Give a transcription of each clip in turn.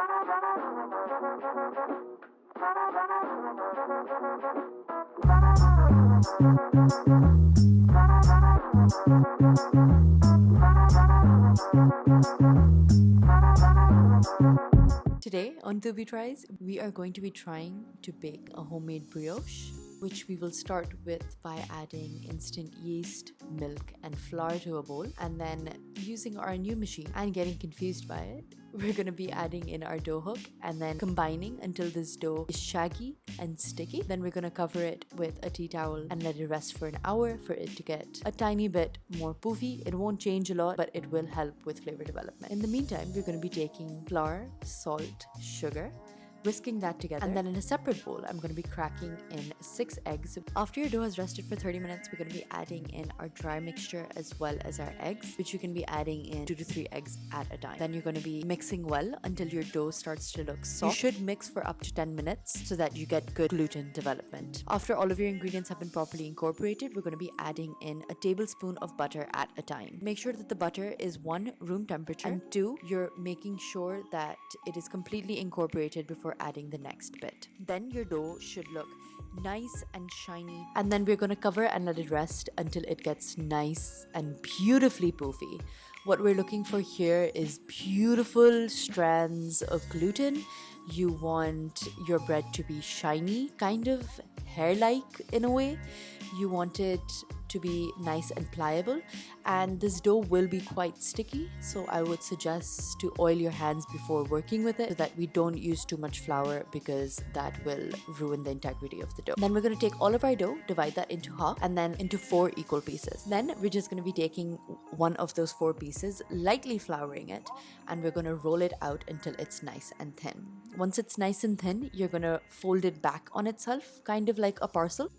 Today on Tubi Tries, we are going to be trying to bake a homemade brioche, which we will start with by adding instant yeast, milk and flour to a bowl, and then using our new machine and getting confused by it, we're going to be adding in our dough hook and then combining until this dough is shaggy and sticky. Then we're going to cover it with a tea towel and let it rest for an hour for it to get a tiny bit more poofy. It won't change a lot, but it will help with flavor development. In the meantime, we're going to be taking flour, salt, sugar, whisking that together, and then in a separate bowl I'm going to be cracking in 6 eggs. After your dough has rested for 30 minutes, we're going to be adding in our dry mixture as well as our eggs, which you can be adding in 2 to 3 eggs at a time. Then you're going to be mixing well until your dough starts to look soft. You should mix for up to 10 minutes so that you get good gluten development. After all of your ingredients have been properly incorporated, we're going to be adding in a tablespoon of butter at a time. Make sure that the butter is 1, room temperature, and 2, you're making sure that it is completely incorporated before adding the next bit. Then your dough should look nice and shiny, and then we're going to cover and let it rest until it gets nice and beautifully poofy. What we're looking for here is beautiful strands of gluten. You want your bread to be shiny, kind of hair-like in a way. You want it to be nice and pliable, and this dough will be quite sticky, so I would suggest to oil your hands before working with it so that we don't use too much flour, because that will ruin the integrity of the dough. Then we're going to take all of our dough, divide that into half, and then into 4 equal pieces. Then we're just going to be taking one of those 4 pieces, lightly flouring it, and we're going to roll it out until it's nice and thin. Once it's nice and thin, you're going to fold it back on itself, kind of like a parcel.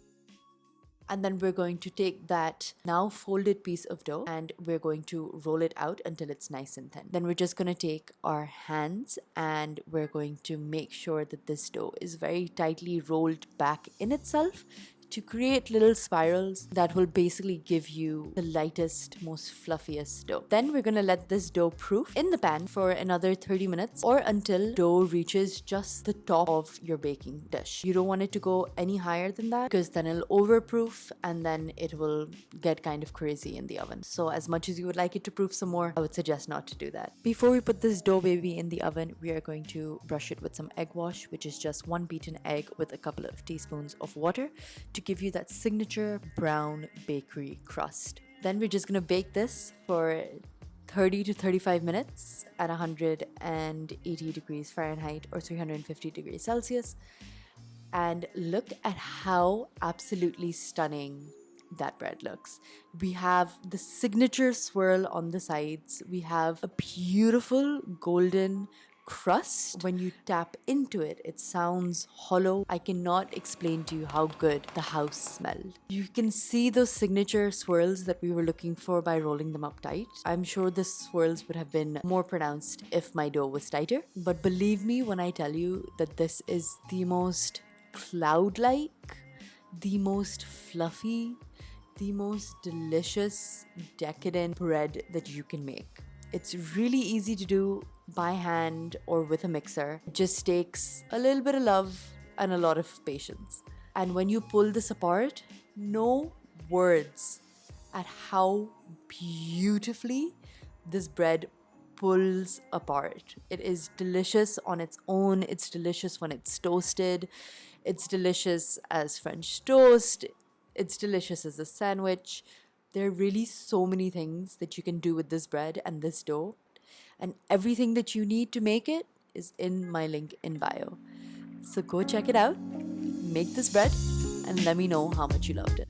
And then we're going to take that now folded piece of dough and we're going to roll it out until it's nice and thin. Then we're just going to take our hands and we're going to make sure that this dough is very tightly rolled back in itself to create little spirals that will basically give you the lightest, most fluffiest dough. Then we're going to let this dough proof in the pan for another 30 minutes or until dough reaches just the top of your baking dish. You don't want it to go any higher than that, because then it'll overproof and then it will get kind of crazy in the oven. So as much as you would like it to proof some more, I would suggest not to do that. Before we put this dough baby in the oven, we are going to brush it with some egg wash, which is just 1 beaten egg with a couple of teaspoons of water to give you that signature brown bakery crust. Then we're just going to bake this for 30 to 35 minutes at 180 degrees Fahrenheit or 350 degrees Celsius. And look at how absolutely stunning that bread looks. We have the signature swirl on the sides. We have a beautiful golden crust. When you tap into it, it sounds hollow. I cannot explain to you how good the house smelled. You can see those signature swirls that we were looking for by rolling them up tight. I'm sure the swirls would have been more pronounced if my dough was tighter, but believe me when I tell you that this is the most cloud-like, the most fluffy, the most delicious, decadent bread that you can make. It's really easy to do by hand or with a mixer. It just takes a little bit of love and a lot of patience. And when you pull this apart, no words at how beautifully this bread pulls apart. It is delicious on its own. It's delicious when it's toasted. It's delicious as French toast. It's delicious as a sandwich. There are really so many things that you can do with this bread and this dough. And everything that you need to make it is in my link in bio. So go check it out, make this bread, and let me know how much you loved it.